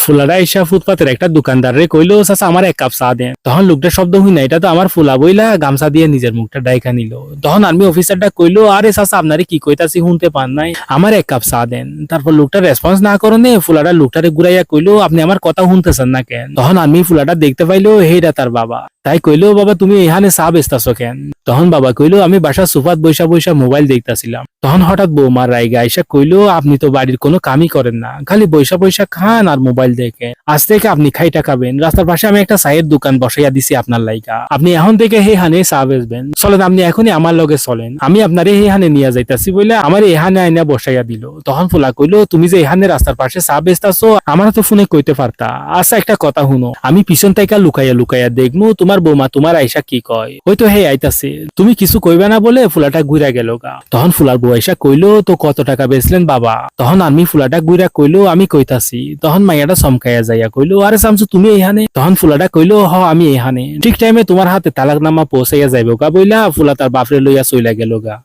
ফুলারা এসা ফুটপাতের একটা দোকানদার রে কইলো চাচা আমার 1 কাপ চা দেন। তখন লোকটা শব্দ হই না, এটা তো আমার ফুলা বইলা গামছা দিয়ে নিজের মুখটা ডাইকা নিল। তখন আর্মি অফিসারটা কইলো আরে চাচা আপনারে কি কইতাছি শুনতে পান নাই, আমার 1 কাপ চা দেন। তারপর লোকটা রেসপন্স না করনে ফুলাটা লোকটারে ঘুরাইয়া কইলো আপনি আমার কথা শুনতেছেন না কেন। তখন আর্মি ফুলাটা দেখতে পাইলো হেইটা তার বাবা। তাই কইলো বাবা তুমি এখানে চা বেচতাছো কেন। তখন বাবা কইলো আমি বাসার সোফাত বইসা বইসা মোবাইল দেখতাছিলাম। তখন হঠাৎ বৌমার রাইগা আইসা কইলো আপনি তো বাড়ির কোনো কামই করেন না, খালি বইসা বইসা খান আর মোবাইল দেখেন। আজ থেকে আপনি খাইটা খাবেন, রাস্তার পাশে আমি একটা চায়ের দোকান বসাইয়া দিছি আপনার লাইগা, আপনি এখন থেকে হেহানে চা বেচবেন। চলেন আপনি এখনই আমার লগে চলেন, আমি আপনারে হেহানে নিয়ে যাইতাছি বলে আমার এখানে আইনা বসাইয়া দিল। তখন ফুলা কইলো তুমি যে এখানে রাস্তার পাশে চা বেচতাছো আমার তো ফোনে কইতে পারতা। আচ্ছা একটা কথা শুনো, আমি পিছন থেকে লুকাইয়া লুকাইয়া দেখবো তোমার বৌমা তোমার আইসা কি কয়। হয়তো হে আইতাছে, তুমি কিছু কইবে না বলে ফুলাটা ঘুরা গেল গা। তখন ফুলার বউ আইসা কইলো তো কত টাকা বেচলেন বাবা। তখন আমি ফুলাটা ঘুরা কইলো আমি কইতাছি। তখন মাইয়াটা চমকাইয়া যাইয়া কইলো আরে শামসু তুমি এখানে। তখন ফুলাটা কইলো হ আমি এখানে। ঠিক টাইমে তোমার হাতে তালাকনামা পৌঁছাইয়া যাইব গা বইলা ফুলা তার বাপরে লইয়া চইলা গেল গা।